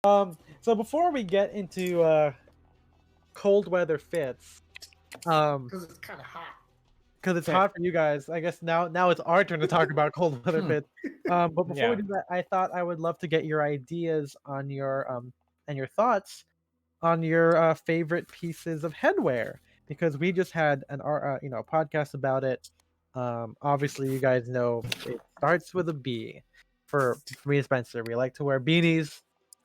So before we get into cold weather fits, Because it's kind of hot. because it's hot for you guys, I guess now it's our turn to talk about cold weather fits. But before we do that, I thought I would love to get your ideas on your and your thoughts on your favorite pieces of headwear, because we just had an podcast about it. Obviously, you guys know it starts with a B. For me and Spencer, we like to wear beanies,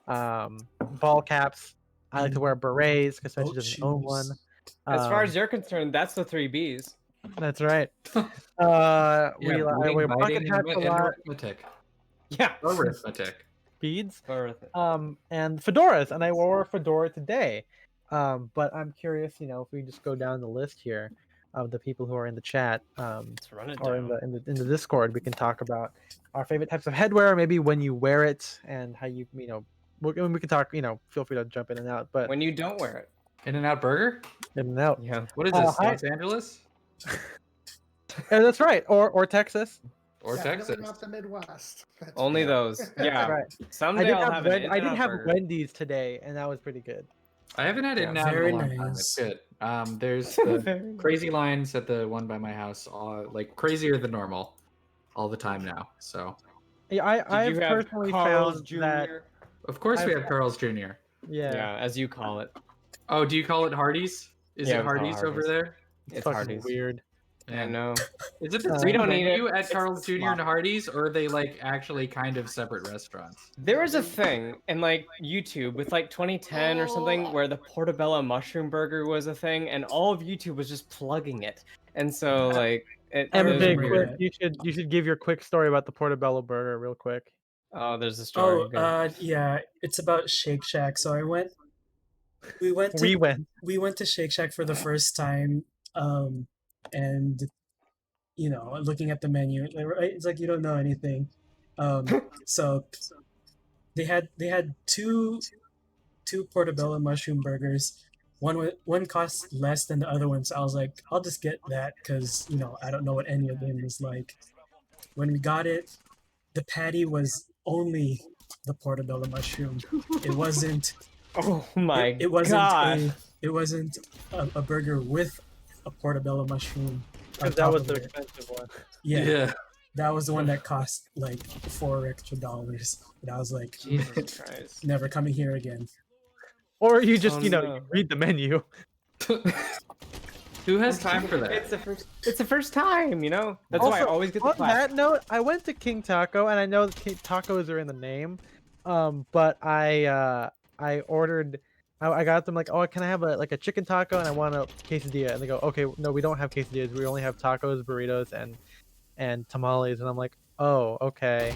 ball caps. I like to wear berets because Spencer doesn't own one. As far as you're concerned, that's the 3 Bs. That's right. We wear bucket hats a lot. Arithmetic. Yeah. Arithmetic. Beads. Arithmetic. And fedoras, and I wore a fedora today. But I'm curious, if we just go down the list here of the people who are in the chat, Let's run it or down. in the Discord, we can talk about our favorite types of headwear, maybe when you wear it and how we can talk. Feel free to jump in and out. But when you don't wear it, In-N-Out Burger. in and out. yeah. What is this? Los Angeles Yeah, that's right. Or Texas. or Texas? Definitely not the Midwest. That's Only those. Yeah. Right. Someday I'll have an I did In-N-Out have burger. Wendy's today, and that was pretty good. I haven't had In-N-Out in Very a long time. nice. It's good. There's the crazy lines at the one by my house, like crazier than normal, all the time now. So Yeah, I've Did you have personally Carl's found Jr.? that. of course we have Carl's Jr. Yeah, as you call it. Oh, do you call it Hardee's? Is Yeah, it we call it Hardee's over Hardee's. there? It's It's fucking Hardee's. weird. I know. Is it the We same don't need menu it. at Carl's It's Jr. and sloppy. Hardee's, or are they like actually kind of separate restaurants? There was a thing in like YouTube with like 2010 or something where the portobello mushroom burger was a thing, and all of YouTube was just plugging it. And so like it And was Big, weird. you should give your quick story about the portobello burger real quick. Oh, there's a story. Go. Yeah, it's about Shake Shack. So we went to Shake Shack for the first time, and looking at the menu, right, it's like you don't know anything. So they had two portobello mushroom burgers. One cost less than the other one, so I was like, I'll just get that because I don't know what any of them was like. When we got it, the patty was only the portobello mushroom. It wasn't. Oh my It wasn't god. it wasn't a burger with a portobello mushroom. on Because that top was of the it. expensive one. Yeah, that was the one that cost like $4 extra. And I was like, Jesus Christ. never coming here again. Or you just, Oh, you no. read the menu. Who has time for that? It's the first time, That's why I Also, always get the on class. that note, I went to King Taco, and I know that tacos are in the name, but I ordered. I got them like, oh, can I have a chicken taco, and I want a quesadilla, and they go, okay, no, we don't have quesadillas, we only have tacos, burritos, and tamales, and I'm like, oh, okay.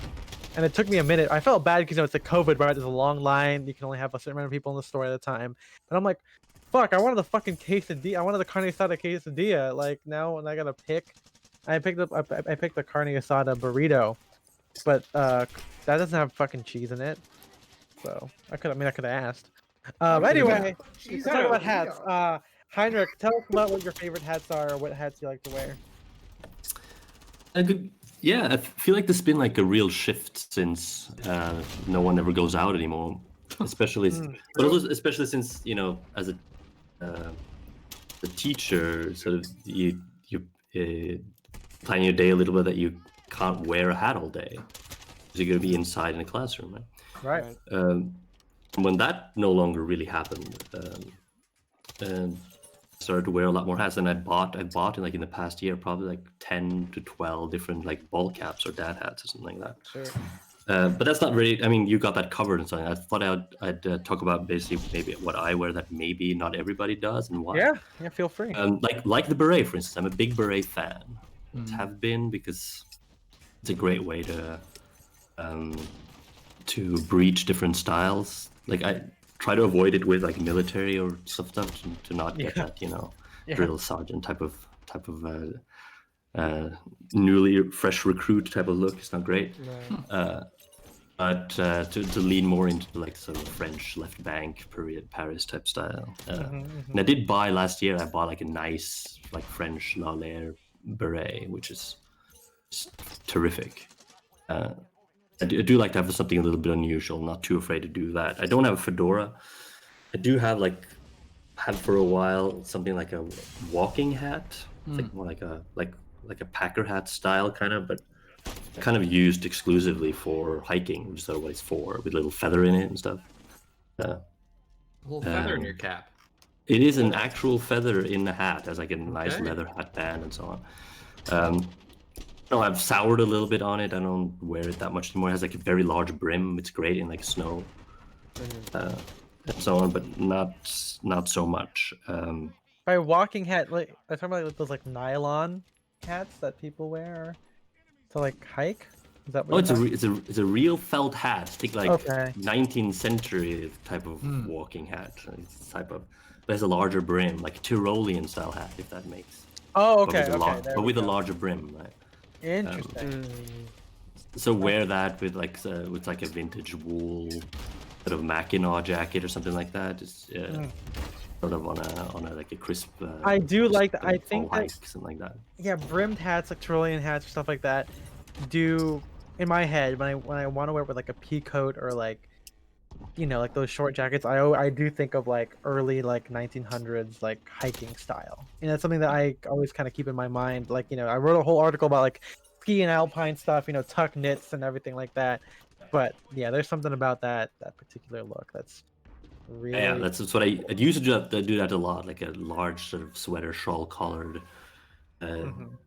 And it took me a minute. I felt bad because it's the COVID, right? There's a long line. You can only have a certain amount of people in the store at a time. And I'm like, fuck, I wanted the fucking quesadilla. I wanted the carne asada quesadilla. Like now I gotta pick. I picked the carne asada burrito, but that doesn't have fucking cheese in it. So I could have asked. Anyway, let's talk about hats. Heinrich, tell us about what your favorite hats are, or what hats you like to wear. Yeah, I feel like there's been like a real shift since no one ever goes out anymore, especially, but also especially since as a teacher, sort of you plan your day a little bit that you can't wear a hat all day because you're going to be inside in a classroom, right? Right. When that no longer really happened, and started to wear a lot more hats, and I bought in the past year probably like 10 to 12 different like ball caps or dad hats or something like that. Sure. But that's not really. I mean, you got that covered and something. I thought I'd talk about basically maybe what I wear that maybe not everybody does and why. Yeah, feel free. Like the beret, for instance. I'm a big beret fan. Have been, because it's a great way to breach different styles. Like I try to avoid it with like military or stuff to not get that drill sergeant type of newly fresh recruit type of look. It's not great. Right. But to lean more into like sort of French left bank period Paris type style. And I did buy last year. I bought like a nice like French Lalère beret, which is just terrific. I do like to have something a little bit unusual. Not too afraid to do that. I don't have a fedora. I do have had for a while something like a walking hat. It's like more like a Packer hat style kind of, but kind of used exclusively for hiking, which is what it's for, with a little feather in it and stuff. A little feather in your cap. It is an actual feather in the hat, as like a nice leather hat band and so on. No, I've soured a little bit on it. I don't wear it that much anymore. It has like a very large brim. It's great in like snow and so on, but not so much. By walking hat, like I'm talking about like those like nylon hats that people wear to like hike. Is that what? Oh, it's a real felt hat. Think like 19th century type of walking hat. It's type of, but it has a larger brim, like a Tyrolean style hat, if that makes. Oh, okay, But with a larger brim, right? Interesting. So wear that with like a vintage wool sort of Mackinac jacket or something like that. Just sort of on a like a crisp. I do like that. I think hike, something like that. Yeah, brimmed hats like Tyrolean hats or stuff like that do in my head when I want to wear it with like a pea coat or like like those short jackets. I do think of like early like 1900s like hiking style. And that's something that I always kind of keep in my mind. Like I wrote a whole article about like ski and alpine stuff, tuck knits and everything like that. But yeah, there's something about that particular look that's really. Yeah, that's what I used to do that a lot, like a large sort of sweater shawl collared.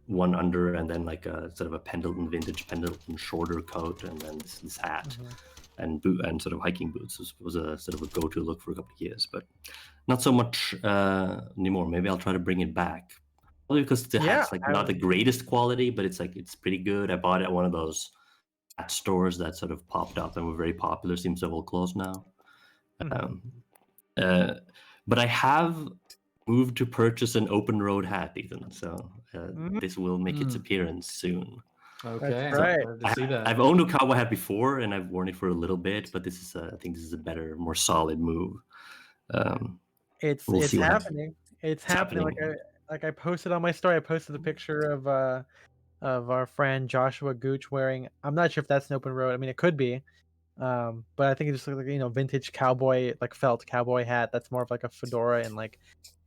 One under, and then like a sort of a vintage Pendleton shorter coat, and then this hat and sort of hiking boots was a sort of a go-to look for a couple of years, but not so much anymore. Maybe I'll try to bring it back. Probably because the hat's like not the greatest quality, but it's pretty good. I bought it at one of those hat stores that sort of popped up and were very popular. Seems to have all closed now. But I have moved to purchase an open road hat, Ethan. So this will make its appearance soon. Okay, right. See that. I've owned a cowboy hat before, and I've worn it for a little bit, but this is I think this is a better, more solid move. It's happening. It's happening. Like I posted on my story. I posted a picture of our friend Joshua Gooch wearing. I'm not sure if that's an open road. I mean, it could be. But I think it just looks like vintage cowboy, like felt cowboy hat. That's more of like a fedora and like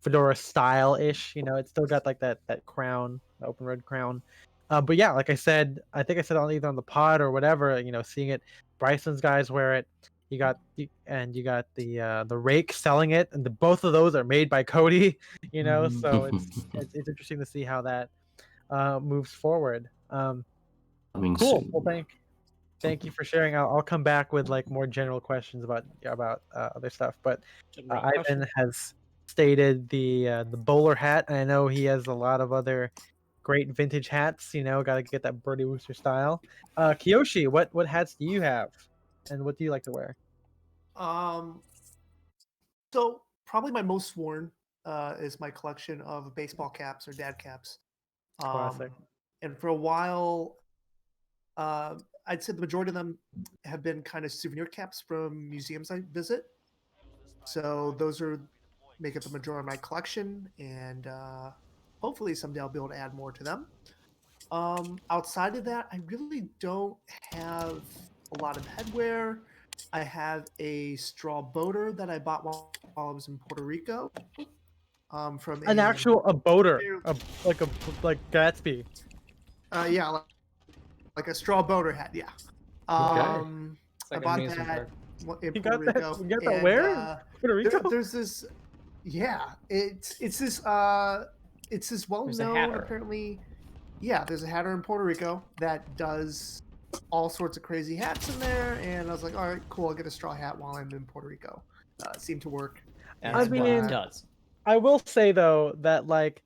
fedora style ish. It's still got like that crown, the open road crown. But yeah, like I said, I think I said on either on the pod or whatever. Seeing it, Bryson's guys wear it. You got the Rake selling it, and both of those are made by Cody. So it's interesting to see how that moves forward. Cool. Well, thank you for sharing. I'll come back with like more general questions about other stuff. But Ivan has stated the bowler hat, and I know he has a lot of other great vintage hats. Got to get that Birdie Wooster style. Kiyoshi, what hats do you have, and what do you like to wear? So probably my most worn is my collection of baseball caps or dad caps. Classic. And for a while, I'd say the majority of them have been kind of souvenir caps from museums I visit. So those make up the majority of my collection, and hopefully someday I'll be able to add more to them. Outside of that, I really don't have a lot of headwear. I have a straw boater that I bought while I was in Puerto Rico. From a boater, like Gatsby. Yeah, like a straw boater hat. Yeah. I bought that in Puerto Rico. You got that where? Puerto Rico. There's this. Yeah, it's this well-known apparently. Yeah, there's a hatter in Puerto Rico that does all sorts of crazy hats in there, and I was like, all right, cool, I'll get a straw hat while I'm in Puerto Rico. It seemed to work. I mean, it does. I will say though that like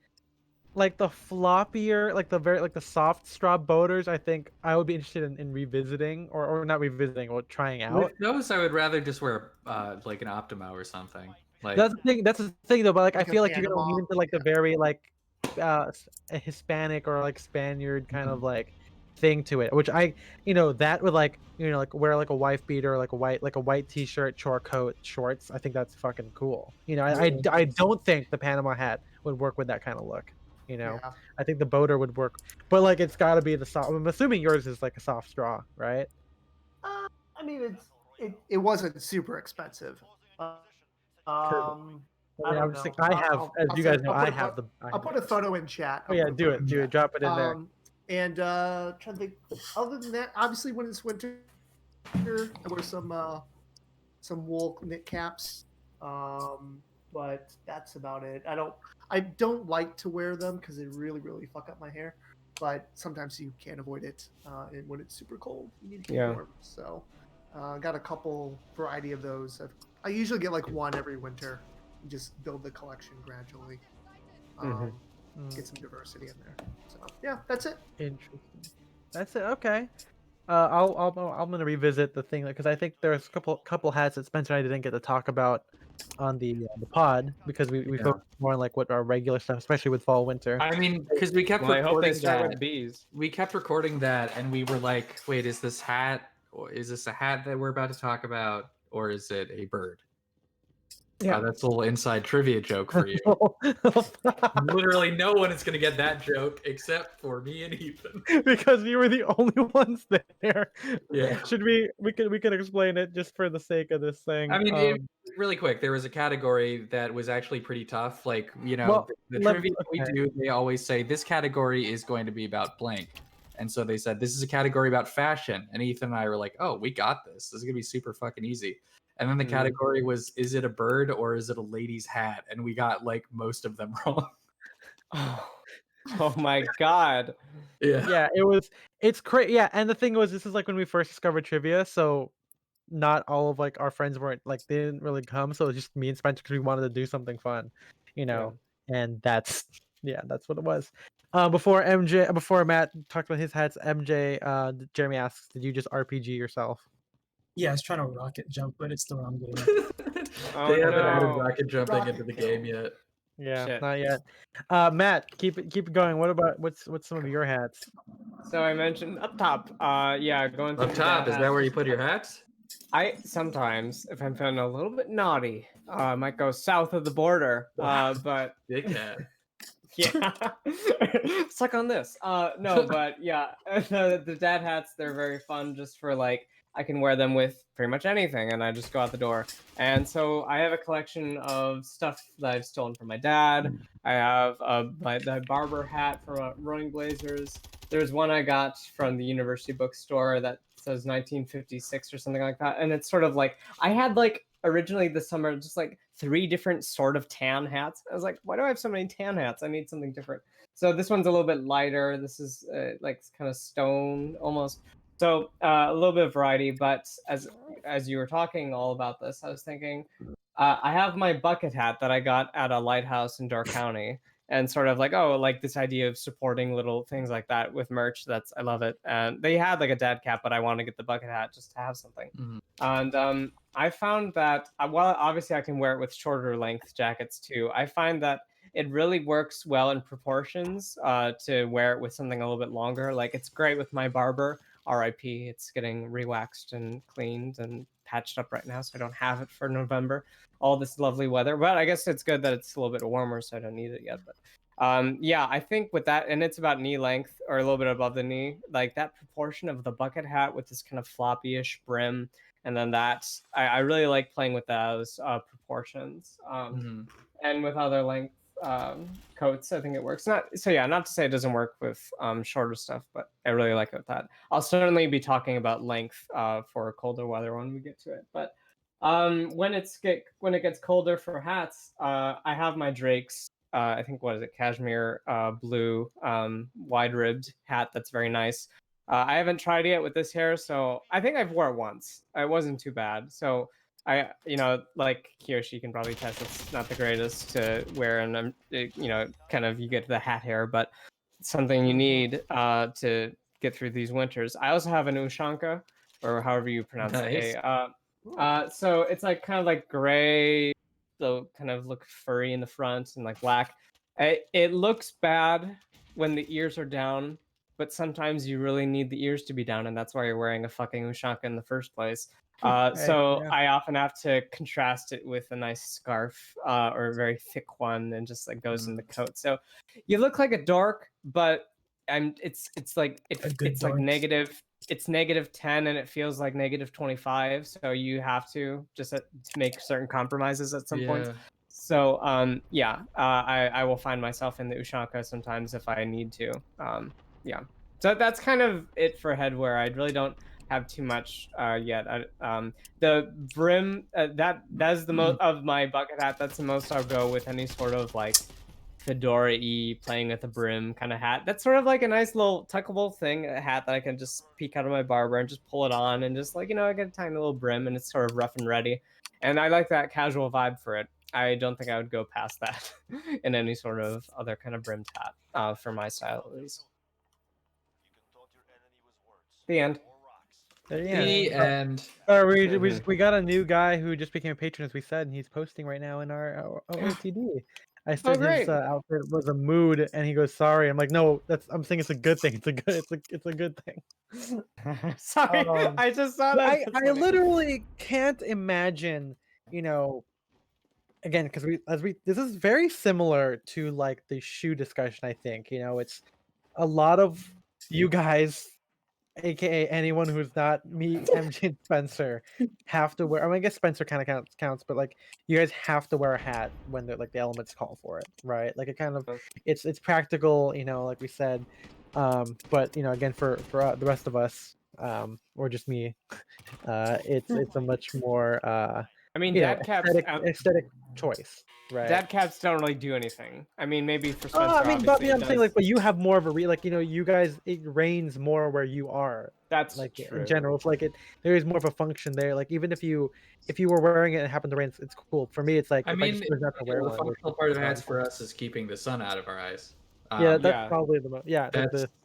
the floppier, like the soft straw boaters, I think I would be interested in revisiting or not revisiting or trying out. With those, I would rather just wear like an Optima or something. Like that's the thing though. But like I feel like you're gonna lean into like the very like a Hispanic or like Spaniard kind of like thing to it, which that would like wear like a wife beater or like a white t-shirt, short coat, shorts. I think that's fucking cool. I don't think the Panama hat would work with that kind of look. I think the boater would work, but like it's got to be the soft. I'm assuming yours is like a soft straw, right? I mean, it wasn't super expensive. I I'm don't just know. thinking, I have, as you guys know, I have the. I'll put a photo in chat. Oh yeah, do it, drop it in there. And trying to think. Other than that, obviously, when it's winter, I wear some wool knit caps. But that's about it. I don't like to wear them because they really fuck up my hair. But sometimes you can't avoid it. And when it's super cold, you need to keep warm. So, got a couple variety of those. I usually get like one every winter. And just build the collection gradually. Get some diversity in there. So yeah, that's it. Interesting. That's it. Okay. I'm gonna revisit the thing because I think there's a couple hats that Spencer and I didn't get to talk about on the pod because we focused more on like what our regular stuff, especially with fall winter. I mean, because we kept I hope they recording start that. with bees. We kept recording that, and we were like, "Wait, is this a hat that we're about to talk about, or is it a bird?" Yeah, that's a little inside trivia joke for you. Literally, no one is gonna get that joke except for me and Ethan because you were the only ones there. Yeah. Should we could explain it just for the sake of this thing? I mean, really quick, there was a category that was actually pretty tough. Like, the trivia we do, they always say this category is going to be about blank. And so they said, this is a category about fashion. And Ethan and I were like, oh, we got this. This is going to be super fucking easy. And then the category was, is it a bird or is it a lady's hat? And we got like most of them wrong. Oh my god. Yeah, it's crazy. Yeah, and the thing was, this is like when we first discovered trivia, so not all of like our friends weren't like they didn't really come, so it was just me and Spencer because we wanted to do something fun, and that's what it was. Before Matt talked about his hats, Jeremy asks, did you just RPG yourself? Yeah, I was trying to rocket jump, but it's the wrong game. They haven't added rocket jumping into the game yet. Yeah, Shit. not yet. Matt, keep it going. What's some of your hats? So I mentioned up top. Going through Up top, is that where you put your hats? I sometimes, if I'm feeling a little bit naughty, I might go south of the border. But Big hat. yeah, suck on this. No, but yeah, the dad hats, they're very fun just for like, I can wear them with pretty much anything and I just go out the door. And so I have a collection of stuff that I've stolen from my dad. I have the barber hat from Rowing Blazers. There's one I got from the university bookstore that says 1956 or something like that. And it's sort of like, I had like originally this summer just like 3 different sort of tan hats. I was like, why do I have so many tan hats? I need something different. So this one's a little bit lighter. This is like kind of stone almost. So a little bit of variety, but as you were talking all about this, I was thinking, I have my bucket hat that I got at a lighthouse in Door County, and sort of like, like this idea of supporting little things like that with merch. I love it. And they had like a dad cap, but I want to get the bucket hat just to have something. And I found that while obviously I can wear it with shorter length jackets too, I find that it really works well in proportions to wear it with something a little bit longer. Like it's great with my barber. RIP, it's getting re-waxed and cleaned and patched up right now, so I don't have it for November. All this lovely weather, but I guess it's good that it's a little bit warmer, so I don't need it yet. But I think with that, and it's about knee length or a little bit above the knee, like that proportion of the bucket hat with this kind of floppy-ish brim, and then I really like playing with those proportions. And with other length coats, I think it works. Not to say it doesn't work with shorter stuff, but I really like it with that. I'll certainly be talking about length for colder weather when we get to it. But when it gets colder for hats, I have my Drake's I think cashmere blue wide ribbed hat that's very nice. I haven't tried it yet with this hair, so I think I've wore it once. It wasn't too bad. So like Kiyoshi can probably test, it's not the greatest to wear, and kind of you get the hat hair, but it's something you need to get through these winters. I also have an Ushanka, or however you pronounce it. So it's like kind of like gray, so kind of look furry in the front and like black. It looks bad when the ears are down, but sometimes you really need the ears to be down, and that's why you're wearing a fucking Ushanka in the first place. I often have to contrast it with a nice scarf or a very thick one, and just like goes in the coat. So you look like a dork, but it's like negative it's -10 and it feels like -25, so you have to just to make certain compromises at some point. So yeah, I will find myself in the Ushanka sometimes if I need to. Yeah, so that's kind of it for headwear. I really don't have too much yet. The brim that's the most of my bucket hat. That's the most I'll go with any sort of like fedora-y playing with a brim kind of hat. That's sort of like a nice little tuckable thing, a hat that I can just peek out of my barber and just pull it on and just like, I get a tiny little brim and it's sort of rough and ready. And I like that casual vibe for it. I don't think I would go past that in any sort of other kind of brimmed hat for my style at least. The end. The end. We got a new guy who just became a patron, as we said, and he's posting right now in our OTD. I said his outfit was a mood, and he goes, "Sorry." I'm like, "No, I'm saying it's a good thing. It's a good thing." Sorry, I just saw that. I literally can't imagine, again, because this is very similar to like the shoe discussion. I think it's a lot of you guys, aka anyone who's not me, MJ, and Spencer, have to wear. I mean, I guess Spencer kind of counts, but like you guys have to wear a hat when the elements call for it, right? Like it kind of it's practical, like we said. But again, for the rest of us, or just me, it's a much more I mean, dad caps aesthetic choice, right? Dad caps don't really do anything. I mean, maybe for Spencer. I mean, but I'm saying but you have more of a you guys, it rains more where you are. That's like true. In general, it's like there is more of a function there. Like even if you were wearing it and it happened to rain, it's cool. For me, it's like I mean, the functional part of hats for us is keeping the sun out of our eyes. That's probably the most.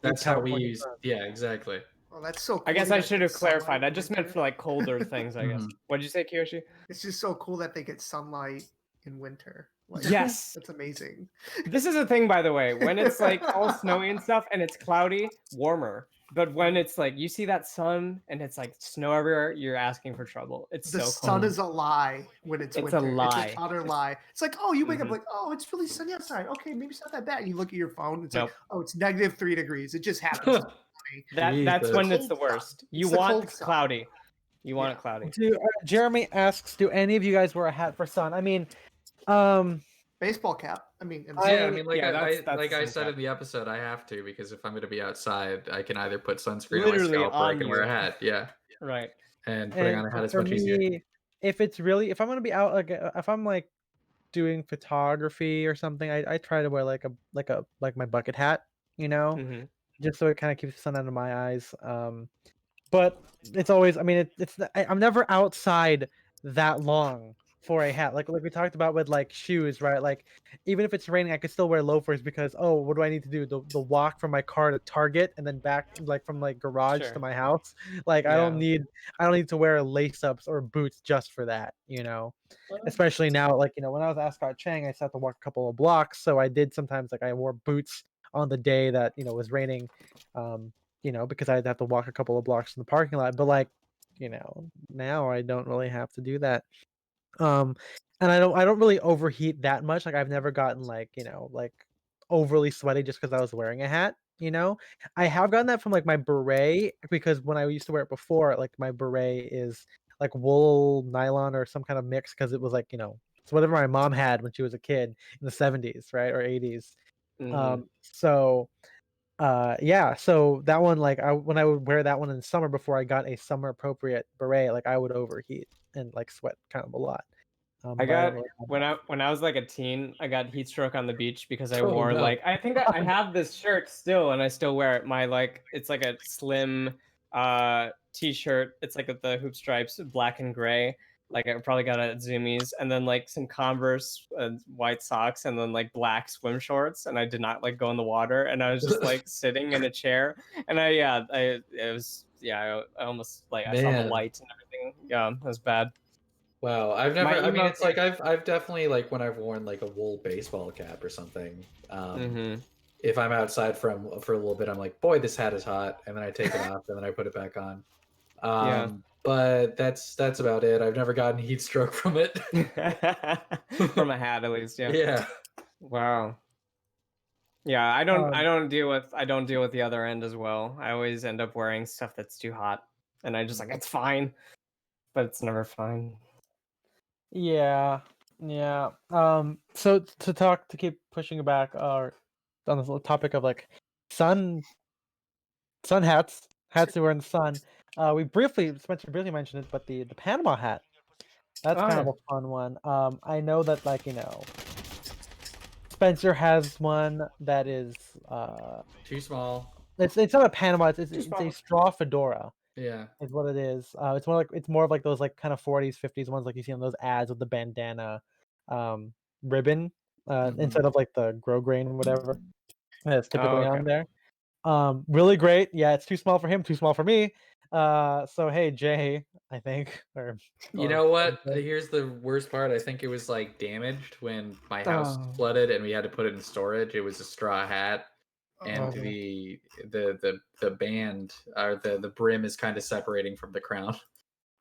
That's how we use. Yeah, exactly. Oh, that's so cool. I guess I should have clarified. I just meant for like colder things, I guess. What did you say, Kiyoshi? It's just so cool that they get sunlight in winter. Like, yes. That's amazing. This is a thing, by the way. When it's like all snowy and stuff and it's cloudy, warmer. But when it's like you see that sun and it's like snow everywhere, you're asking for trouble. It's the so sun cold. is a lie when it's winter. A lie. It's an utter lie. It's like, oh, you wake up like, oh, it's really sunny outside. Okay, maybe it's not that bad. And you look at your phone, it's like, oh, it's -3 degrees. It just happens. That's when it's the worst. You want it cloudy. You want it cloudy. Jeremy asks, do any of you guys wear a hat for sun? I mean, baseball cap. I mean, like I said in the episode, I have to, because if I'm going to be outside, I can either put sunscreen on my scalp or I can wear a hat. Yeah. Right. And putting on a hat is much easier. If I'm going to be out, like if I'm like doing photography or something, I try to wear like my bucket hat, just so it kind of keeps the sun out of my eyes. But it's always, I mean, I'm never outside that long for a hat. Like we talked about with like shoes, right? Like even if it's raining, I could still wear loafers because, oh, what do I need to do? The walk from my car to Target and then back like from like garage to my house. Like I don't need to wear lace ups or boots just for that, Especially now, like, when I was at Ascot Chang, I still had to walk a couple of blocks. So I did sometimes, like I wore boots on the day that, was raining, because I'd have to walk a couple of blocks in the parking lot. But like, now I don't really have to do that. And I don't really overheat that much. Like I've never gotten like, like overly sweaty just because I was wearing a hat, I have gotten that from like my beret, because when I used to wear it before, like my beret is like wool, nylon, or some kind of mix, because it was like, it's whatever my mom had when she was a kid in the 70s, right, or 80s. So so that one, like when I would wear that one in summer before I got a summer appropriate beret, like I would overheat and like sweat kind of a lot. I got when I was like a teen, I got heat stroke on the beach because I wore like I think I have this shirt still and I still wear it. My it's like a slim t-shirt. It's like with the hoop stripes, black and gray. Like I probably got it at Zoomies, and then like some Converse white socks, and then like black swim shorts, and I did not like go in the water, and I was just like sitting in a chair, and I almost like I saw the light and everything. Yeah, it was bad. Wow, I've never. I mean, it's like I've definitely like when I've worn like a wool baseball cap or something. If I'm outside for a little bit, I'm like, boy, this hat is hot, and then I take it off, and then I put it back on. But that's about it. I've never gotten heat stroke from it. From a hat, at least. Yeah. Yeah. Wow. Yeah, I don't deal with the other end as well. I always end up wearing stuff that's too hot, and I just like it's fine, but it's never fine. Yeah, yeah. So to keep pushing back, on this little topic of like sun hats that wear in the sun. Spencer briefly mentioned it, but the Panama hat, that's Oh kind yeah. of a fun one. I know that like Spencer has one that is Too small. it's not a Panama, it's Too it's a small. straw fedora. Yeah. Is what it is. It's more of like those like kind of 40s, 50s ones like you see on those ads with the bandana ribbon instead of like the grow grain whatever that's Oh, typically okay. on there. Really great. Yeah, it's too small for him, too small for me. So hey, Jay, I think, You know what? Here's the worst part. I think it was like damaged when my house Oh. flooded and we had to put it in storage. It was a straw hat, and Oh. the band or the brim is kind of separating from the crown.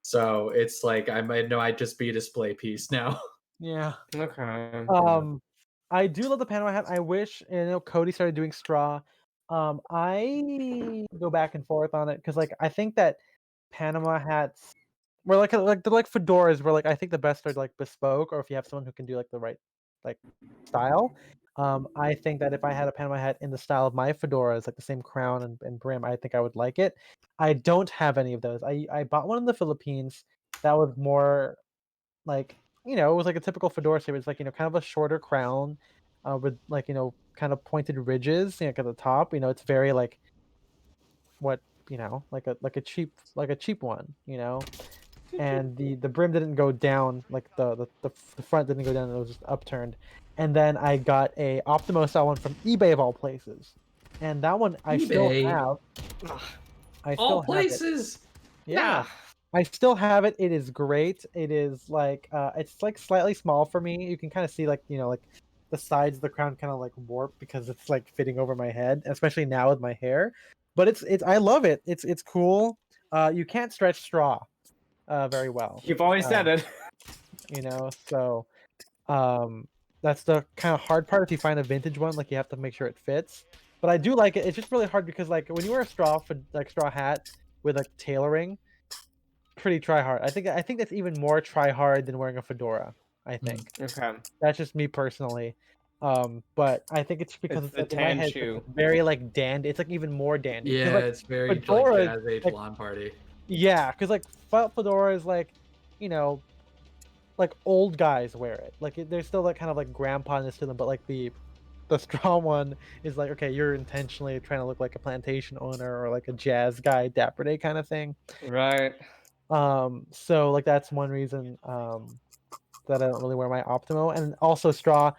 So it's like I might just be a display piece now. Yeah. Okay. I do love the Panama hat. I wish, Cody started doing straw. I go back and forth on it because like I think that Panama hats were like they're like fedoras where like I think the best are like bespoke or if you have someone who can do like the right like style. I think that if I had a Panama hat in the style of my fedoras, like the same crown and brim, I think I would like it. I don't have any of those. I bought one in the Philippines that was more like it was like a typical fedora shape. It's like kind of a shorter crown, with like kind of pointed ridges like at the top. It's very like what like a cheap one. And the brim didn't go down like the front didn't go down. It was just upturned. And then I got a Optimo style one from eBay of all places, and that one I still eBay. have. I still All have it. places. Yeah. I still have it. It is great. It is like it's like slightly small for me. You can kind of see like like the sides of the crown kind of like warp because it's like fitting over my head, especially now with my hair. But it's I love it. It's cool. You can't stretch straw very well. You've always said it. So that's the kind of hard part if you find a vintage one, like you have to make sure it fits. But I do like it. It's just really hard because like when you wear a straw hat with like tailoring, pretty try hard. I think that's even more try hard than wearing a fedora. I think Okay. that's just me personally. But I think it's because It's it's the like in my tan head shoe. it's very like dandy. It's like even more dandy. Yeah, Like it's very like fedoras, jazz age like lawn party. yeah, because like fedora is like, you know, like old guys wear it. Like there's still like kind of like grandpa-ness to them, but like the straw one is like okay, you're intentionally trying to look like a plantation owner or like a jazz guy, Dapper Day kind of thing. Right. So like that's one reason that I don't really wear my Optimo, and also straw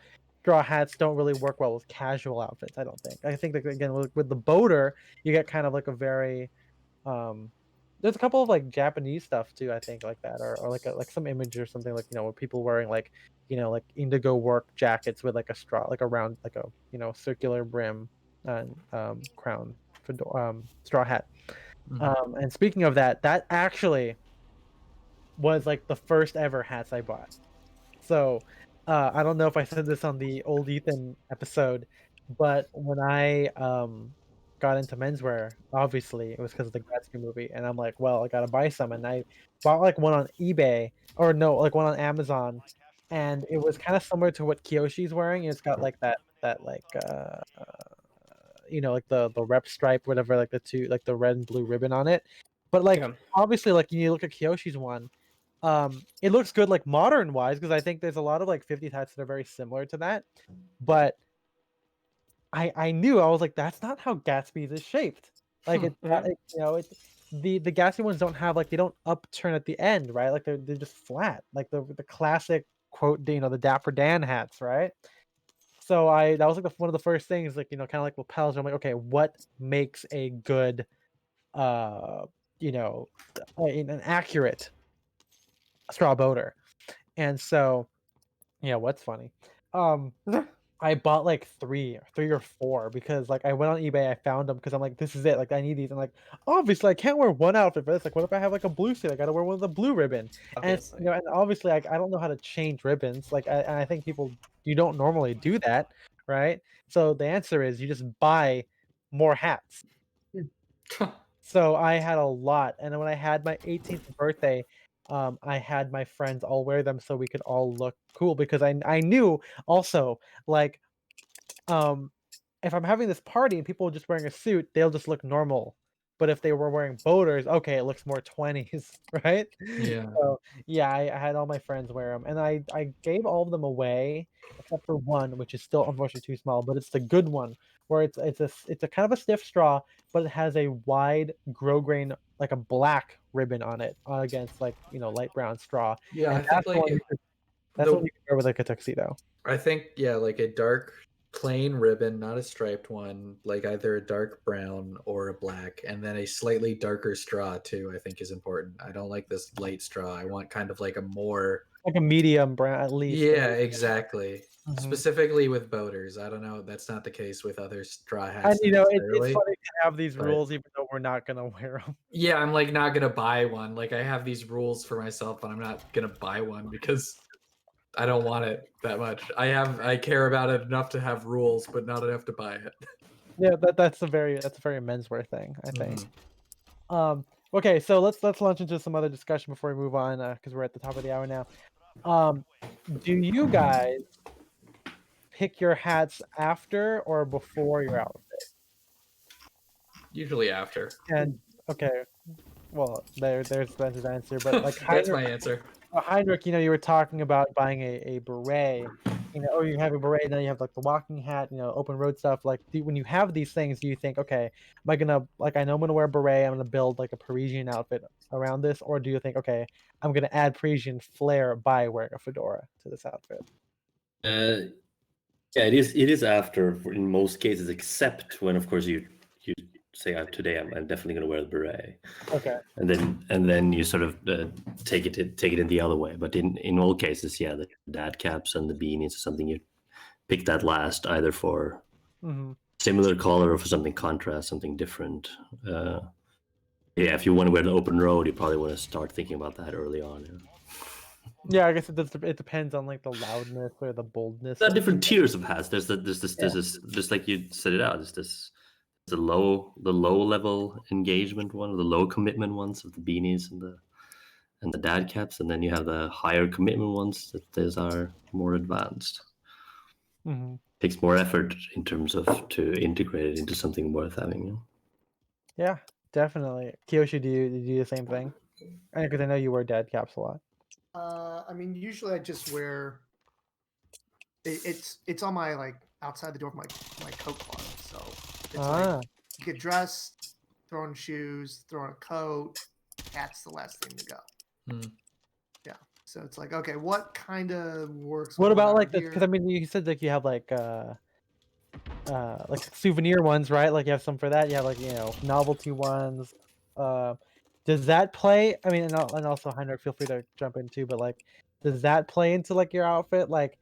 hats don't really work well with casual outfits. I don't think. I think that again with the boater, you get kind of like a very there's a couple of like Japanese stuff too. I think like that, or like some image or something like with people wearing like like indigo work jackets with like a straw, like a round, like a circular brim and crown straw hat. And speaking of that, that actually was like the first ever hats I bought. So I don't know if I said this on the old Ethan episode, but when I got into menswear, obviously it was because of the Gatsby movie, and I'm like, well, I gotta buy some, and I bought like one on eBay, or no, like one on Amazon, and it was kind of similar to what Kiyoshi's wearing. It's got like that like like the rep stripe, whatever, like the red and blue ribbon on it. But like Yeah. obviously, like you look at Kiyoshi's one, it looks good like modern wise because I think there's a lot of like 50 hats that are very similar to that. But I knew I was like, that's not how Gatsby's is shaped. Like it's not, it's the Gatsby ones don't have like they don't upturn at the end, right? Like they're just flat, like the classic quote, the Dapper Dan hats, right? So that was like one of the first things, like kind of like lapels. I'm like, okay, what makes a good, an accurate straw boater? And so, yeah, what's funny? I bought like three or four because like I went on eBay, I found them because I'm like, this is it. Like I need these. And like, obviously I can't wear one outfit for this. Like, what if I have like a blue suit? I gotta wear one with a blue ribbon. And Obviously. and obviously like I don't know how to change ribbons. Like and I think you don't normally do that, right? So the answer is you just buy more hats. So I had a lot, and then when I had my 18th birthday, I had my friends all wear them so we could all look cool because I knew also like um if I'm having this party and people are just wearing a suit, they'll just look normal. But if they were wearing boaters, okay, it looks more 20s, right? Yeah. So yeah, I had all my friends wear them, and I gave all of them away except for one, which is still unfortunately too small, but it's the good one where it's a kind of a stiff straw, but it has a wide grosgrain like a black ribbon on it against like light brown straw, Yeah, and I think like that's the what you can wear with like a tuxedo. I think yeah, like a dark plain ribbon, not a striped one, like either a dark brown or a black, and then a slightly darker straw too, I think is important. I don't like this light straw. I want kind of like a more Like a medium brown at least. yeah, exactly. Mhm. Specifically with boaters. I don't know, that's not the case with other straw And hats it's necessarily. funny to have these But rules even though we're not gonna wear them. yeah, I'm like not gonna buy one. Like I have these rules for myself, but I'm not gonna buy one because I don't want it that much. I care about it enough to have rules, but not enough to buy it. Yeah, that's a very menswear thing, I think. Mhm. Okay, so let's launch into some other discussion before we move on, because we're at the top of the hour now. Do you guys pick your hats after or before your outfit? Usually after. And okay, well, there's Spencer's answer, but like That's my answer. Heinrich, you were talking about buying a beret. Oh, you have a beret, and then you have like the walking hat, open road stuff. Like, when you have these things, do you think, okay, am I gonna like I know I'm gonna wear a beret, I'm gonna build like a Parisian outfit around this, or do you think, okay, I'm gonna add Parisian flair by wearing a fedora to this outfit? Yeah, it is after in most cases, except when of course you say today I'm definitely going to wear the beret. Okay. And then you sort of take it in the other way. But in all cases, yeah, the dad caps and the beanies is something you pick that last, either for similar color or for something contrast, something different. Yeah, if you want to wear the open road, you probably want to start thinking about that early on. Yeah. Yeah, I guess it depends on like the loudness or the boldness. There are different tiers of hats. There's this just like you set it out. There's the low level engagement one, the low commitment ones of the beanies and the dad caps, and then you have the higher commitment ones that those are more advanced. Takes more effort in terms of to integrate it into something worth having. Yeah, definitely. Kiyoshi, do you do the same thing? Because I know you wear dad caps a lot. I mean, usually I just wear. It's on my like outside the door of my coat closet, so it's like you get dressed, throw on shoes, throw on a coat. That's the last thing to go. Yeah, so it's like, okay, what kind of works? What about like this? Because I mean, you said like you have like souvenir ones, right? Like you have some for that. You have like novelty ones. Does that play? I mean, and also Heinrich, feel free to jump in too. But like, does that play into like your outfit? Like,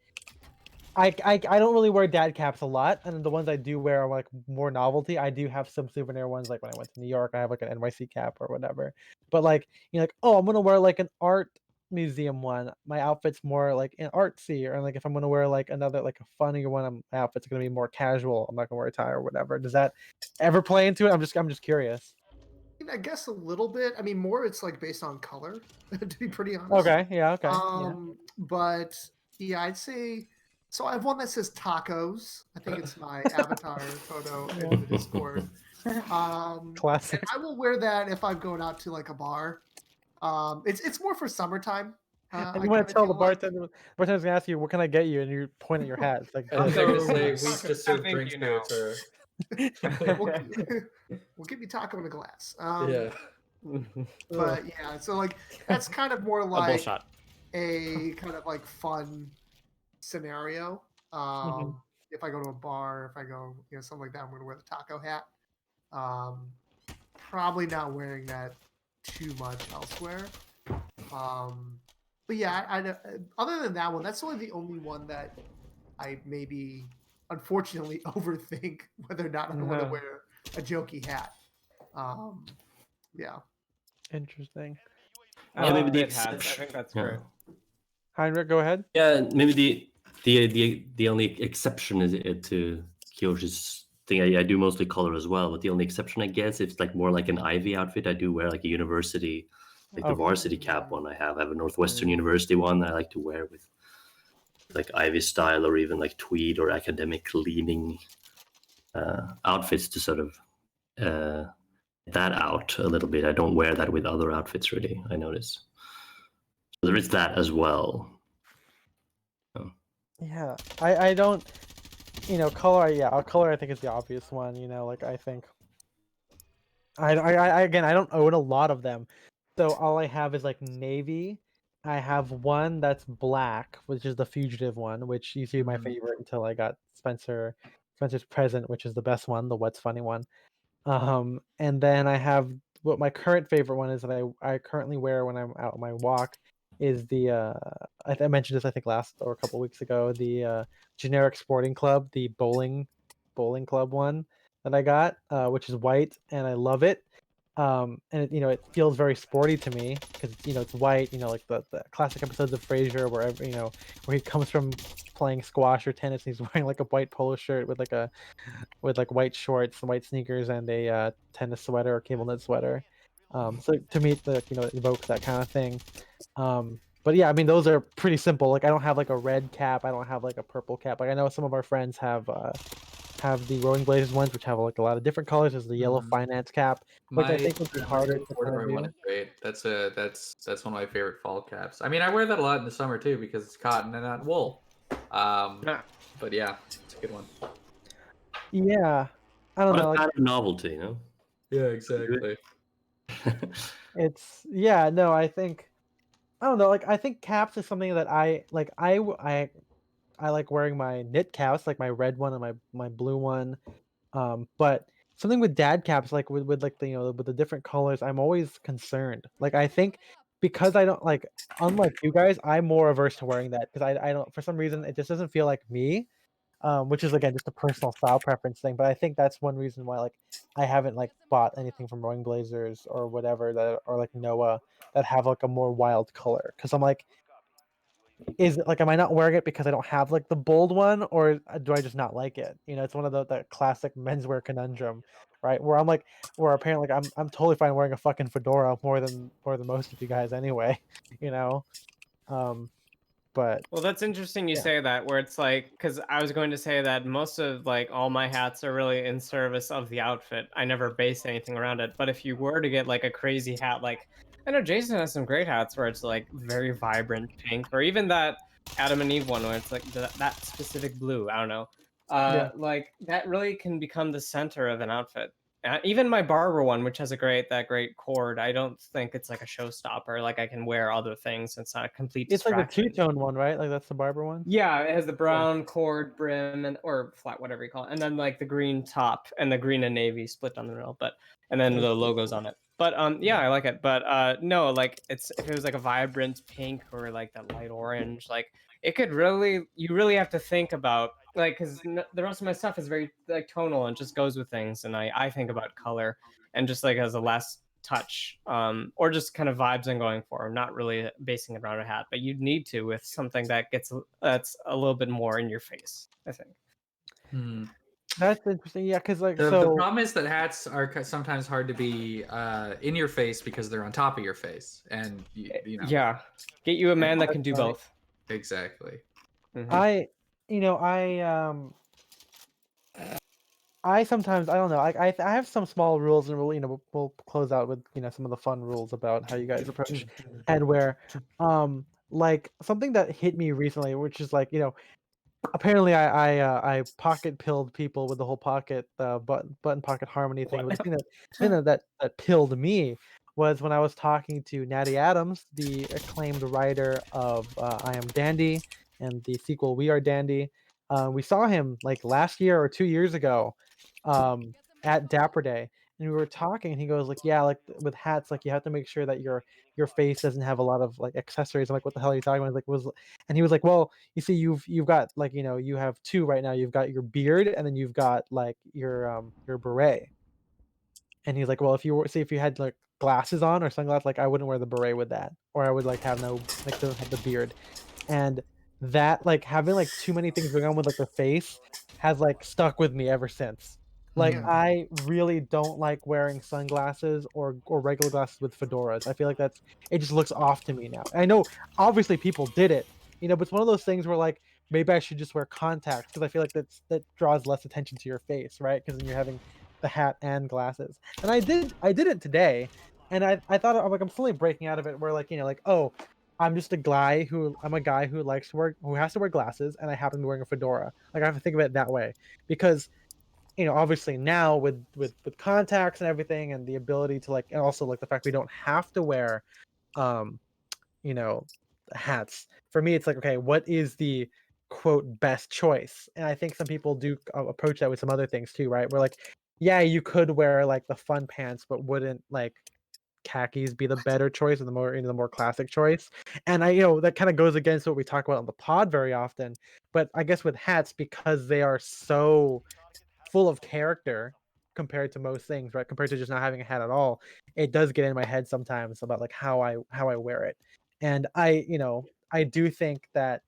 I don't really wear dad caps a lot, and the ones I do wear are like more novelty. I do have some souvenir ones, like when I went to New York, I have like an NYC cap or whatever. But like, like, oh, I'm gonna wear like an art museum one. My outfit's more like an artsy, or like if I'm gonna wear like another like a funnier one, my outfit's gonna be more casual. I'm not gonna wear a tie or whatever. Does that ever play into it? I'm just curious. I guess a little bit. I mean, more it's like based on color, to be pretty honest. Okay. Yeah. Okay. But yeah, I'd say. So I have one that says tacos. I think it's my avatar photo in the Discord. Classic. And I will wear that if I'm going out to like a bar. It's more for summertime. And you want to tell the bartender's gonna ask you, "What can I get you?" And you point at your hat. It's like, I'm going to say we just serve drinks to it, sir. We'll give you taco in a glass. Yeah. But yeah, so like that's kind of more like a kind of like fun scenario. If I go to a bar, if I go, something like that, I'm going to wear the taco hat. Probably not wearing that too much elsewhere. But yeah, I other than that one, that's only the only one that I maybe unfortunately overthink whether or not I want to wear a jokey hat. Yeah. Interesting. I Yeah, like maybe the bit hats. I exception. think that's Yeah. great. Heinrich, go ahead. Yeah, maybe the only exception is to Kiyoshi's thing. I do mostly color as well, but the only exception, I guess, if it's like more like an Ivy outfit, I do wear like a university, like the varsity cap one I have. I have a Northwestern University one that I like to wear with like Ivy style or even like tweed or academic leaning outfits to sort of that out a little bit. I don't wear that with other outfits really, I notice. So there is that as well. Yeah, I don't, color. Yeah, color I think is the obvious one. Like I think again, I don't own a lot of them, so all I have is like navy. I have one that's black, which is the fugitive one, which used to be my favorite until I got Spencer's present, which is the best one, the what's funny one. And then I have what my current favorite one is that I currently wear when I'm out on my walk is the I mentioned this I think last or a couple weeks ago, the generic sporting club, the bowling club one that I got, which is white and I love it. And it feels very sporty to me because it's white, like the classic episodes of Frasier where he comes from playing squash or tennis and he's wearing like a white polo shirt with like white shorts and white sneakers and a tennis sweater or cable knit sweater. So to me, it evokes that kind of thing. But yeah, I mean, those are pretty simple. Like I don't have like a red cap. I don't have like a purple cap. Like I know some of our friends have the Rolling Blazers ones, which have like a lot of different colors. There's the yellow finance cap, which I think would be harder to kind of one do. is great. That's one of my favorite fall caps. I mean, I wear that a lot in the summer too because it's cotton and not wool. But yeah, it's a good one. Yeah, I don't know. What a Like, kind of novelty, Yeah, exactly. no, I don't know. Like, I think caps is something that I like. I like wearing my knit caps, like my red one and my blue one. But something with dad caps, like with like the with the different colors, I'm always concerned. Like I think because I don't like, unlike you guys, I'm more averse to wearing that because I don't, for some reason it just doesn't feel like me. Which is again just a personal style preference thing. But I think that's one reason why like I haven't like bought anything from Rolling Blazers or whatever that or like Noah that have like a more wild color. Because I'm like, is it like, am I not wearing it because I don't have like the bold one, or do I just not like it? It's one of the classic menswear conundrum, right? Where apparently like, I'm totally fine wearing a fucking fedora more than most of you guys anyway, you know. But Well, that's interesting you yeah. say that, where it's like, because I was going to say that most of like all my hats are really in service of the outfit. I never base anything around it. But if you were to get like a crazy hat, like I know Jason has some great hats where it's like very vibrant pink, or even that Adam and Eve one where it's like that specific blue. I don't know. Yeah. Like that really can become the center of an outfit. Even my barber one, which has that great cord, I don't think it's like a showstopper. Like I can wear other things. It's not a complete It's like the distraction. two-tone one, right? Like that's the barber one. Yeah, it has the brown cord brim and or flat, whatever you call it, and then like the green top and the green and navy split down the middle, but and then the logos on it. But yeah, I like it. But no, like it's if it was like a vibrant pink or like that light orange, like it could you really have to think about like because the rest of my stuff is very like tonal and just goes with things, and I think about color and just like as a last touch or just kind of vibes I'm going for, not really basing it around a hat, but you'd need to with something that's a little bit more in your face, I think. That's interesting. Yeah, because like the so problem is that hats are sometimes hard to be in your face because they're on top of your face, and you know. Yeah, get you a man that can do both. Exactly. I I sometimes, I don't know, I have some small rules, and we'll close out with some of the fun rules about how you guys approach headwear. Like something that hit me recently, which is like apparently I pocket pilled people with the whole pocket button pocket harmony thing. But the thing that pilled me was when I was talking to Natty Adams, the acclaimed writer of I Am Dandy and the sequel We Are Dandy. We saw him like last year or 2 years ago at Dapper Day, and we were talking, and he goes like, "Yeah, like with hats, like you have to make sure that your face doesn't have a lot of like accessories." I'm like, "What the hell are you talking about?" Like was And he was like, "Well, you see, you've got like you have two right now. You've got your beard, and then you've got like your beret." And he's like, "Well, if you had like glasses on or sunglasses, like I wouldn't wear the beret with that, or I would like have no like the beard." And that, like, having, like, too many things going on with, like, the face has, like, stuck with me ever since. Like, Yeah. I really don't like wearing sunglasses or regular glasses with fedoras. I feel like it just looks off to me now. I know obviously people did it, but it's one of those things where, like, maybe I should just wear contacts because I feel like that draws less attention to your face, right? Because then you're having the hat and glasses. And I did it today, and I thought I'm like, I'm slowly breaking out of it where, like, like, "Oh, I'm a guy who has to wear glasses, and I happen to be wearing a fedora." Like, I have to think of it that way because, obviously now with contacts and everything and the ability to like and also like the fact we don't have to wear um, you know, hats. For me, it's like, okay, what is the quote best choice? And I think some people do approach that with some other things too, right? Where like, yeah, you could wear like the fun pants, but wouldn't like khakis be the better choice and the more classic choice. And that kind of goes against what we talk about on the pod very often. But I guess with hats, because they are so full of character compared to most things, right? Compared to just not having a hat at all, it does get in my head sometimes about like how I wear it. And I do think that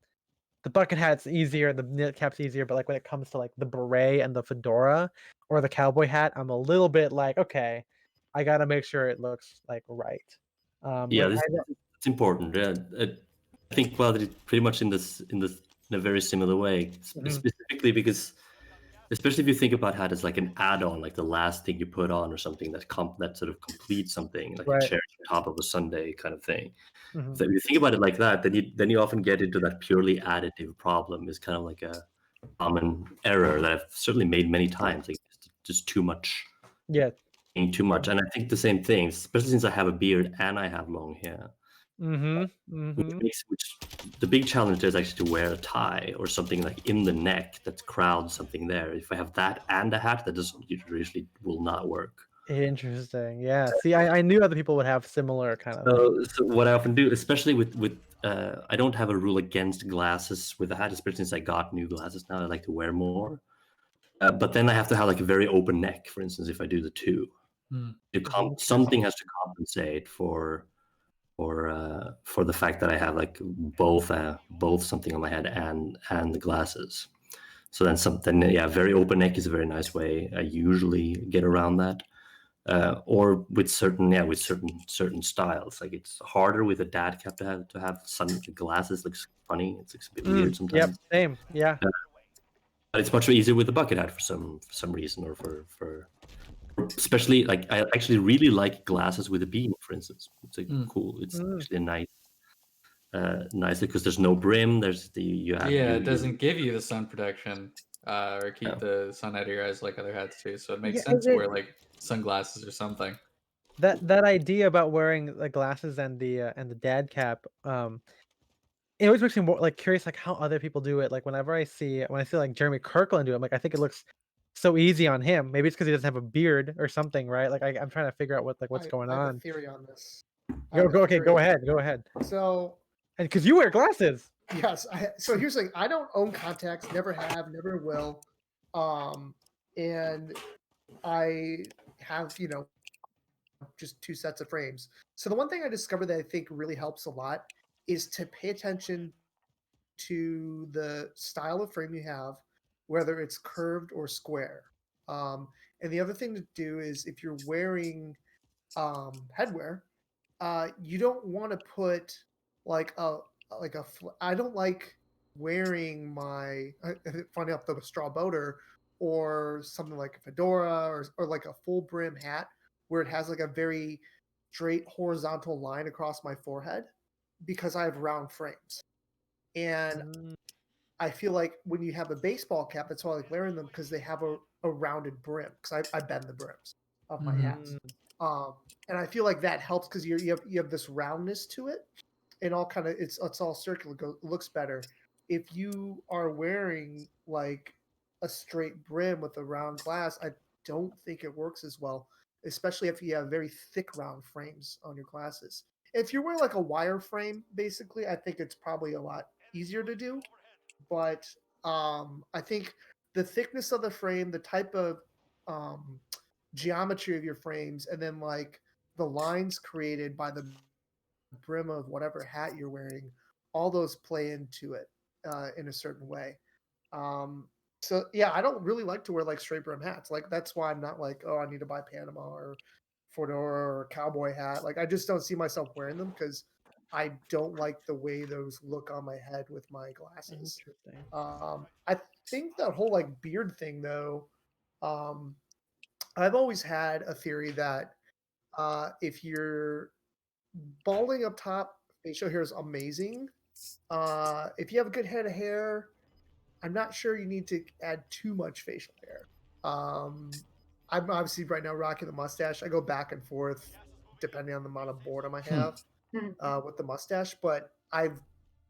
the bucket hat's easier, the knit cap's easier, but like when it comes to like the beret and the fedora or the cowboy hat, I'm a little bit like, okay, I gotta make sure it looks like right. Yeah, With it's important. Yeah, I think well, it pretty much in a very similar way, Mhm. specifically because especially if you think about hat as like an add-on, like the last thing you put on or something that sort of completes something, like a Right. cherry on top of a sundae kind of thing. Mhm. So if you think about it like that, then you often get into that purely additive problem. Is kind of like a common error that I've certainly made many times. Like just too much, Yeah. being too much. And I think the same thing, especially since I have a beard and I have long hair. Mhm. Which Mhm. makes which the big challenge is actually to wear a tie or something like in the neck that crowds something there. If I have that and a hat, that just usually will not work. Interesting. Yeah. See, I knew other people would have similar kind of things. So what I often do, especially with I don't have a rule against glasses with a hat, especially since I got new glasses now. I like to wear more, but then I have to have like a very open neck. For instance, if I do the two, something has to compensate for the fact that I have like both something on my head and the glasses. So then something, yeah, very open neck is a very nice way. I usually get around that. Or with certain styles, like it's harder with a dad cap to have sun glasses. Looks funny. It looks a bit weird Yep. sometimes. Same. Yeah. But it's much easier with a bucket hat for some reason, or for especially like I actually really like glasses with a beam, for instance. It's cool. It's actually a nice because there's no brim. There's it doesn't give you the sun protection or keep the sun out of your eyes like other hats do. So it makes Yeah. sense to wear like sunglasses or something. That idea about wearing the glasses and the dad cap, it always makes me more like curious, like how other people do it. Like when I see like Jeremy Kirkland do it, I'm like, I think it looks so easy on him. Maybe it's because he doesn't have a beard or something, right? Like I'm trying to figure out what's going I have a on. theory on this. Okay, go ahead, go ahead. So And because you wear glasses. yes, so here's the thing. I don't own contacts, never have, never will. And I have, just two sets of frames. So the one thing I discovered that I think really helps a lot is to pay attention to the style of frame you have, whether it's curved or square. And the other thing to do is if you're wearing headwear, you don't want to put like I don't like wearing my funny enough the straw boater or something like a fedora or like a full brim hat where it has like a very straight horizontal line across my forehead because I have round frames. And Mm, I feel like when you have a baseball cap, that's why I like wearing them because they have a rounded brim because I bend the brims of my hats. mm, Um, and I feel like that helps because you have this roundness to it, and all kind of it's all circular. Looks better if you are wearing like a straight brim with a round glass. I don't think it works as well, especially if you have very thick round frames on your glasses. If you're wearing like a wire frame, basically, I think it's probably a lot easier to do. But I think the thickness of the frame, the type of geometry of your frames, and then like the lines created by the brim of whatever hat you're wearing, all those play into it in a certain way. Um, so yeah, I don't really like to wear like straight brim hats. Like that's why I'm not like, oh, I need to buy Panama or fedora or cowboy hat. Like I just don't see myself wearing them because I don't like the way those look on my head with my glasses. Interesting. I think that whole like beard thing though, um, I've always had a theory that if you're balding up top, facial hair is amazing. If you have a good head of hair, I'm not sure you need to add too much facial hair. I'm obviously right now rocking the mustache. I go back and forth depending on the amount of boredom I have with the mustache, but I've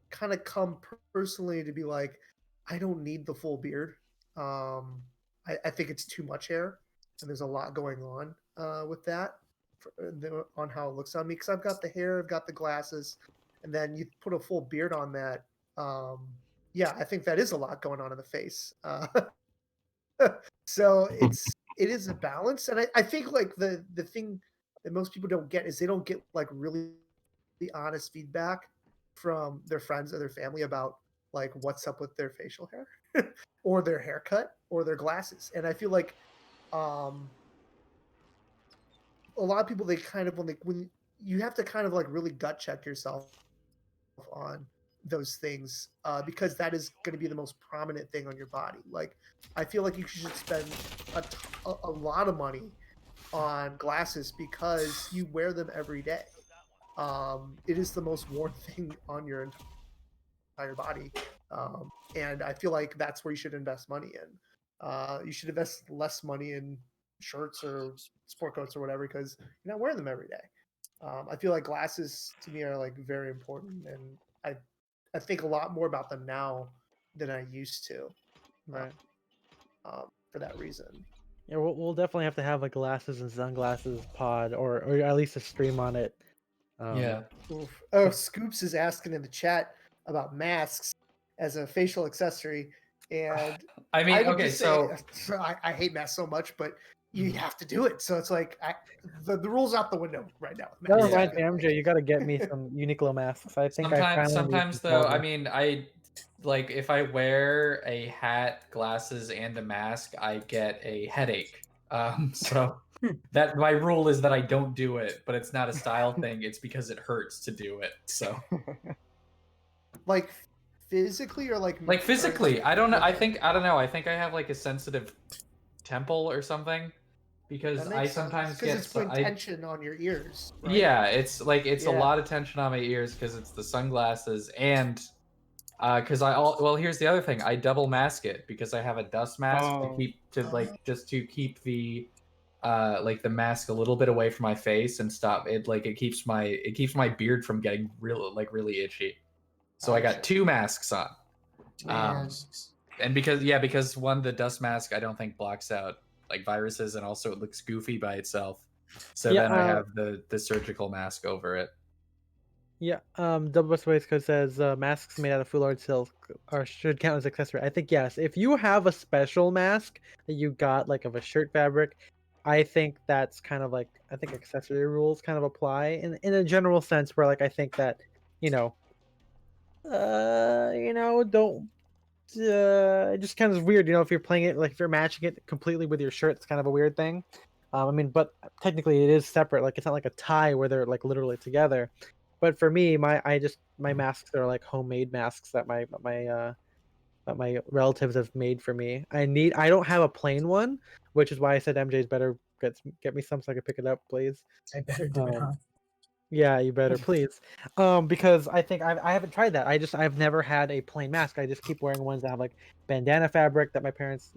kind of come personally to be like, I don't need the full beard. I think it's too much hair, and there's a lot going on with that on how it looks on me because I've got the hair, I've got the glasses, and then you put a full beard on that. Yeah, I think that is a lot going on in the face. So it is a balance, and I think like the thing that most people don't get is they don't get like really honest feedback from their friends or their family about like what's up with their facial hair or their haircut or their glasses. And I feel like a lot of people they kind of when you have to kind of like really gut check yourself on those things because that is going to be the most prominent thing on your body. Like I feel like you should spend a lot of money on glasses because you wear them every day. It is the most worn thing on your entire body, and I feel like that's where you should invest money in. You should invest less money in shirts or sport coats or whatever because you're not wearing them every day. I feel like glasses to me are like very important, and I think a lot more about them now than I used to. Right. For that reason. Yeah, we'll definitely have to have a glasses and sunglasses pod, or at least a stream on it. Yeah. Oof. Oh, Scoops is asking in the chat about masks as a facial accessory, and I mean, would okay, just so say, I hate masks so much, but you have to do it. So it's like the rules out the window right now. That reminds me, MJ, you got to get me some Uniqlo masks. I think sometimes though, I mean, I like if I wear a hat, glasses, and a mask, I get a headache. So that my rule is that I don't do it, but it's not a style thing. It's because it hurts to do it. So like physically or like physically, I don't know. I don't know. I think I have like a sensitive temple or something because I sometimes get it's putting tension on your ears. Right? Yeah, it's like a lot of tension on my ears because it's the sunglasses and because well here's the other thing, I double mask it because I have a dust mask to keep the like the mask a little bit away from my face and stop it, like it keeps my beard from getting really itchy. So I got 2 masks on. And because one, the dust mask I don't think blocks out like viruses, and also it looks goofy by itself. So then I have the surgical mask over it. Yeah, Double Space Code says masks made out of foulard silk should count as accessory. I think yes. If you have a special mask that you got like of a shirt fabric, I think that's kind of like accessory rules kind of apply in a general sense where like I think that don't it just kind of weird, if you're playing it, like if you're matching it completely with your shirt, it's kind of a weird thing. I mean, but technically it is separate. Like it's not like a tie where they're like literally together. But for me, my masks are like homemade masks that my relatives have made for me. I don't have a plain one, which is why I said MJ's better get me some so I can pick it up, please. I better do it, huh? Yeah, you better, please. Because I think I haven't tried that. I've never had a plain mask. I just keep wearing ones that have like bandana fabric that my parents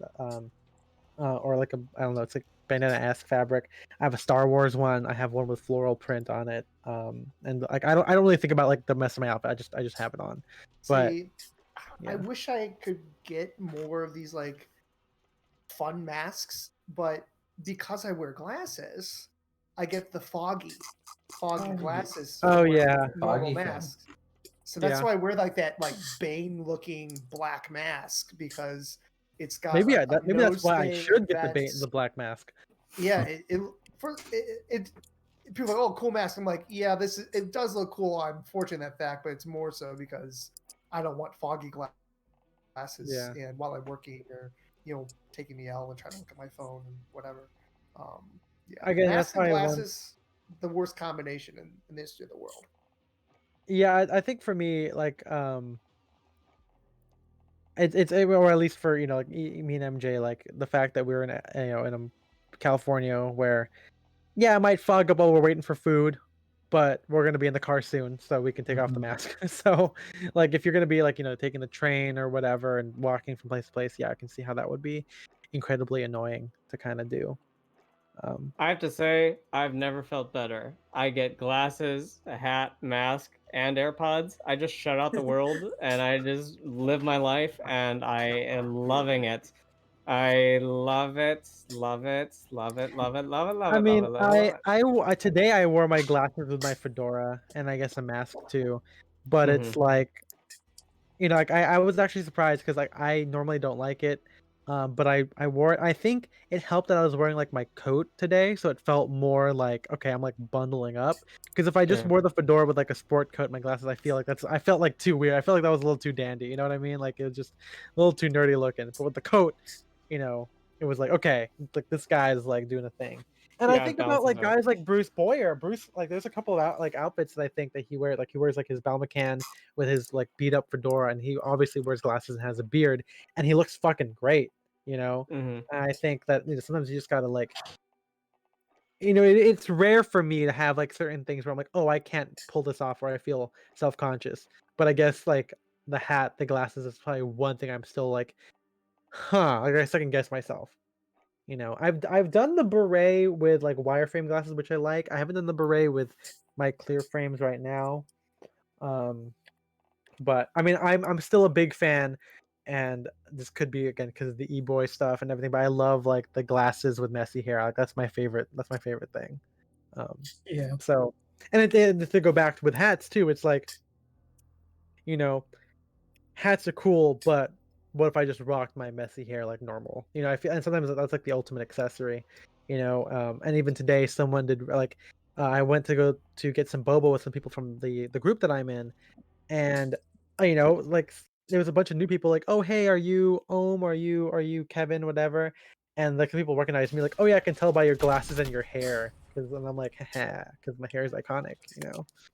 or like I don't know, it's like bandana-esque fabric. I have a Star Wars one. I have one with floral print on it. And like I don't really think about like the mess of my outfit. I just have it on. But see, I wish I could get more of these like fun masks, but because I wear glasses, I get the foggy glasses. Oh yeah, normal Foggy thing. masks. So that's Yeah. why I wear like that Bane-looking black mask, because it's got maybe a maybe that's nose why I thing, should get vents. the black mask. Yeah, people are like, oh, cool mask. I'm like, yeah, it does look cool. I'm fortunate in that fact, but it's more so because I don't want foggy glasses, Yeah. and while I'm working or taking the L and trying to look at my phone and whatever. Yeah, Again, that's mask and why glasses, the worst combination in the history of the world. Yeah, I think for me, like, it's or at least for like me and MJ, like the fact that we're in California where it might fog up while we're waiting for food, but we're gonna be in the car soon, so we can take off the mask. So, like, if you're gonna be like taking the train or whatever and walking from place to place, I can see how that would be incredibly annoying to kind of do. I have to say, I've never felt better. I get glasses, a hat, mask, and AirPods. I just shut out the world and I just live my life, and I am loving it. I love it, love it, love it, love it, love it, love I it, love mean, it, love it, love it. today I wore my glasses with my fedora and I guess a mask too, but it's like, like I was actually surprised because like I normally don't like it, but I wore it. I think it helped that I was wearing like my coat today, so it felt more like okay, I'm like bundling up. Because if I just Sure. wore the fedora with like a sport coat and my glasses, I felt like too weird. I felt like that was a little too dandy. You know what I mean? Like it was just a little too nerdy looking. But with the coat, it was like okay, like this guy's like doing a thing. And I Yeah, it think about balances like out. guys like Bruce Boyer. Bruce, like there's a couple of outfits that I think that he wears. Like he wears like his Balmacan with his like beat up fedora, and he obviously wears glasses and has a beard, and he looks fucking great. And I think that sometimes you just gotta like, it's rare for me to have like certain things where I'm like, oh, I can't pull this off, or I feel self conscious. But I guess like the hat, the glasses is probably one thing I'm still like, huh. Like I second guess myself. I've done the beret with like wireframe glasses, which I like. I haven't done the beret with my clear frames right now. But I mean, I'm still a big fan, and this could be again because of the e-boy stuff and everything. But I love like the glasses with messy hair. Like that's my favorite. That's my favorite thing. Yeah. So, and to go back with hats too, it's like, you know, hats are cool, but what if I just rocked my messy hair like normal? I feel, and sometimes that's like the ultimate accessory, and even today, someone did like, I went to go to get some boba with some people from the group that I'm in, and like there was a bunch of new people like, oh hey, are you Ohm? Are you Kevin? Whatever, and like people recognized me like, oh yeah, I can tell by your glasses and your hair, and I'm like, haha, because my hair is iconic.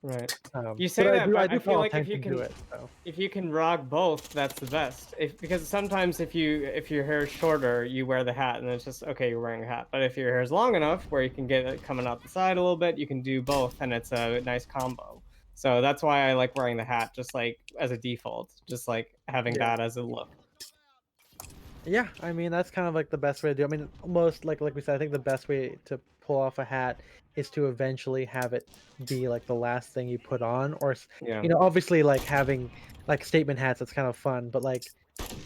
Right. You But say that, I but do I feel call like if you attention to can, it. So. if you can rock both, that's the best. Because sometimes if your hair is shorter, you wear the hat, and it's just okay, you're wearing a hat. But if your hair is long enough, where you can get it coming out the side a little bit, you can do both, and it's a nice combo. So that's why I like wearing the hat, just like as a default, just like having Yeah. that as a look. Yeah, I mean that's kind of like the best way to do. I mean, most like we said, I think the best way to pull off a hat is to eventually have it be like the last thing you put on, or Yeah. obviously like having like statement hats. That's kind of fun, but like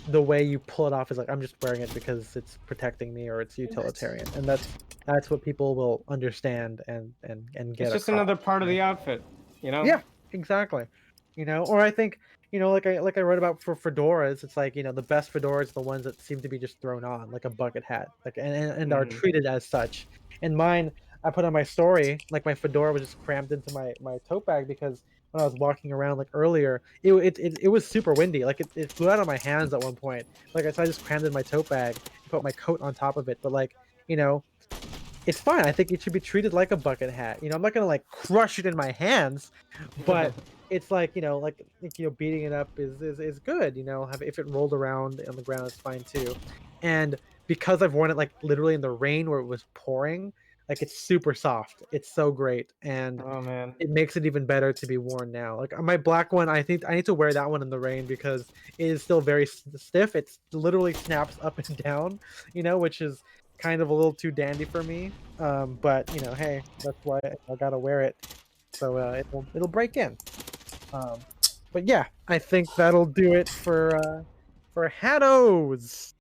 the way you pull it off is like I'm just wearing it because it's protecting me or it's utilitarian, and that's what people will understand and get. It's just across, another part of the outfit, you know? Yeah, exactly. Or I think, like I wrote about for fedoras, it's like, the best fedoras are the ones that seem to be just thrown on, like a bucket hat, like and are treated as such. And mine, I put on my story, like my fedora was just crammed into my tote bag because when I was walking around like earlier, it was super windy. Like it flew out of my hands at one point. Like so I just crammed it in my tote bag and put my coat on top of it. But like, it's fine. I think it should be treated like a bucket hat. I'm not gonna like crush it in my hands, but it's like beating it up is good. If it rolled around on the ground, it's fine too. And because I've worn it like literally in the rain where it was pouring, like it's super soft. It's so great, and Oh man. it makes it even better to be worn now. Like my black one, I think I need to wear that one in the rain because it is still very stiff. It literally snaps up and down, which is kind of a little too dandy for me. But hey, that's why I gotta wear it, so it'll break in. But yeah, I think that'll do it for Hattos.